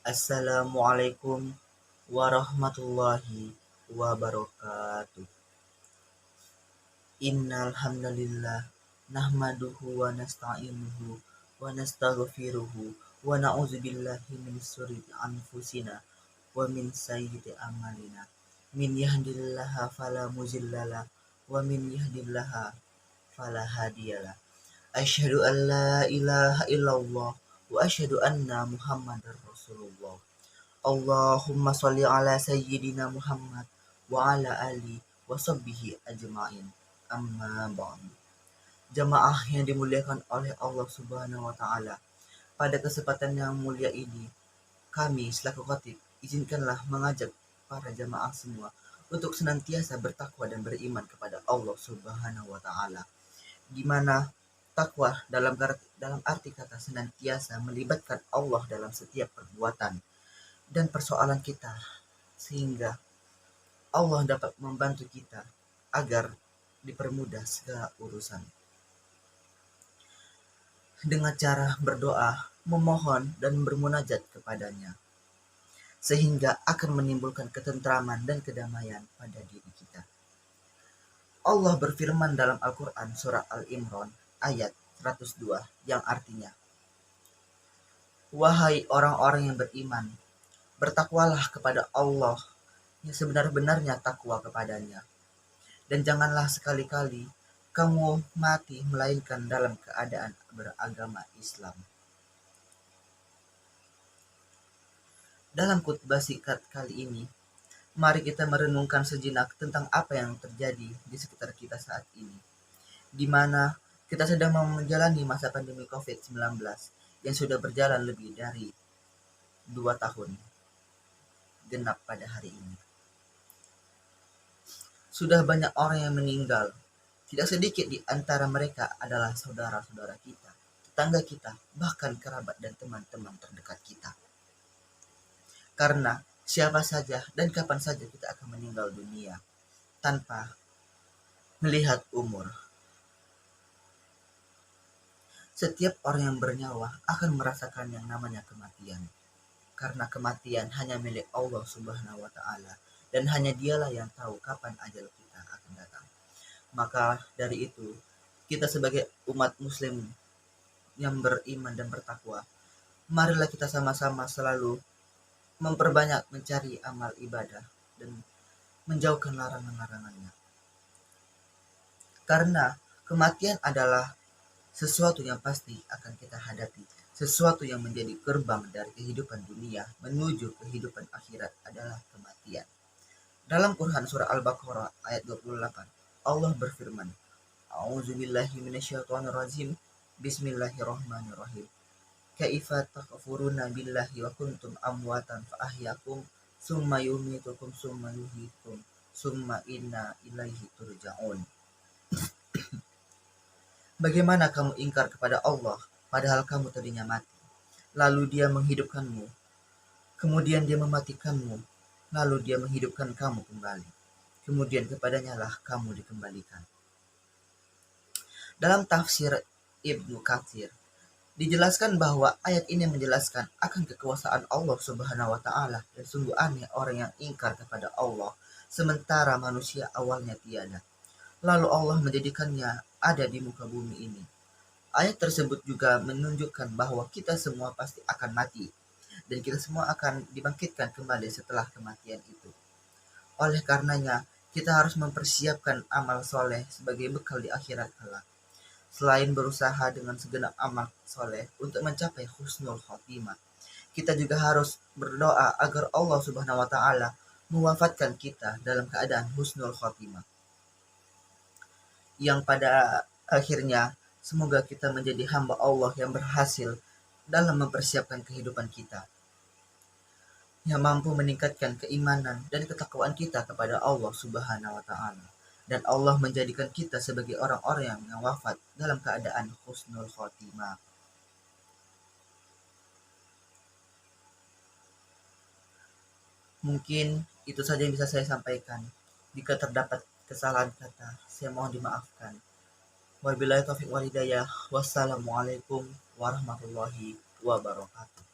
Assalamualaikum warahmatullahi wabarakatuh. Innal hamdalillah nahmaduhu wa nasta'inuhu wa nastaghfiruhu wa na'udzu billahi min syururi anfusina wa min sayyiati a'malina. Min yahdihillahu fala mudhillalah wa min yudhlil fala hadiyalah. Asyhadu an la ilaha illallah wa asyhadu anna Muhammadar Rasulullah. Allahumma sholli ala sayyidina Muhammad wa ala ali wa sahbihi ajma'in. Amma ba'du. Jamaah yang dimuliakan oleh Allah Subhanahu wa taala. Pada kesempatan yang mulia ini, kami selaku khatib izinkanlah mengajak para jamaah semua untuk senantiasa bertakwa dan beriman kepada Allah Subhanahu wa taala. Di mana takwa dalam arti kata senantiasa melibatkan Allah dalam setiap perbuatan dan persoalan kita, sehingga Allah dapat membantu kita agar dipermudah segala urusan. Dengan cara berdoa, memohon dan bermunajat kepadanya, sehingga akan menimbulkan ketentraman dan kedamaian pada diri kita. Allah berfirman dalam Al-Quran surah Al-Imran ayat 102 yang artinya, wahai orang-orang yang beriman, bertakwalah kepada Allah yang sebenar-benarnya takwa kepadanya. Dan janganlah sekali-kali kamu mati melainkan dalam keadaan beragama Islam. Dalam khutbah singkat kali ini, mari kita merenungkan sejenak tentang apa yang terjadi di sekitar kita saat ini, di mana kita sedang menjalani masa pandemi COVID-19 yang sudah berjalan lebih dari 2 tahun genap pada hari ini. Sudah banyak orang yang meninggal. Tidak sedikit di antara mereka adalah saudara-saudara kita, tetangga kita, bahkan kerabat dan teman-teman terdekat kita. Karena siapa saja dan kapan saja kita akan meninggal dunia tanpa melihat umur. Setiap orang yang bernyawa akan merasakan yang namanya kematian. Karena kematian hanya milik Allah Subhanahu wa taala dan hanya Dialah yang tahu kapan ajal kita akan datang. Maka dari itu, kita sebagai umat muslim yang beriman dan bertakwa, marilah kita sama-sama selalu memperbanyak mencari amal ibadah dan menjauhkan larangan-larangannya. Karena kematian adalah sesuatu yang pasti akan kita hadapi, sesuatu yang menjadi gerbang dari kehidupan dunia menuju kehidupan akhirat adalah kematian. Dalam Quran surah Al-Baqarah ayat 28, Allah berfirman, A'udzubillahi minasyaitonirrajim. Bismillahirrahmanirrahim. Kaifa takfuruna billahi wa kuntum amwatan fa ahyakum summa yumitukum summa yuhyikum summa inna ilaihi turja'un. Bagaimana kamu ingkar kepada Allah padahal kamu tadinya mati, lalu Dia menghidupkanmu, kemudian Dia mematikanmu, lalu Dia menghidupkan kamu kembali, kemudian kepadanya lah kamu dikembalikan. Dalam tafsir Ibnu Katsir dijelaskan bahwa ayat ini menjelaskan akan kekuasaan Allah Subhanahu wa taala, dan sungguh aneh orang yang ingkar kepada Allah sementara manusia awalnya tiada, lalu Allah menjadikannya ada di muka bumi ini. Ayat tersebut juga menunjukkan bahwa kita semua pasti akan mati dan kita semua akan dibangkitkan kembali setelah kematian itu. Oleh karenanya, kita harus mempersiapkan amal soleh sebagai bekal di akhirat kelak. Selain berusaha dengan segenap amal soleh untuk mencapai husnul khotimah, kita juga harus berdoa agar Allah Subhanahu wa taala mewafatkan kita dalam keadaan husnul khotimah, yang pada akhirnya semoga kita menjadi hamba Allah yang berhasil dalam mempersiapkan kehidupan kita, yang mampu meningkatkan keimanan dan ketakwaan kita kepada Allah Subhanahu wa taala, dan Allah menjadikan kita sebagai orang-orang yang wafat dalam keadaan husnul khotimah. Mungkin itu saja yang bisa saya sampaikan. Jika terdapat kesalahan kata, saya mohon dimaafkan. Wabillahi taufiq wal hidayah. Wassalamualaikum warahmatullahi wabarakatuh.